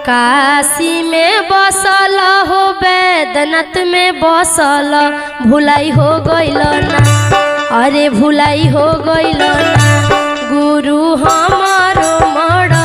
काशी में बसल हो बैद्यनाथ में बसल भुलाई हो गइल ना अरे भुलाई हो गइल ना गुरु हमारो मर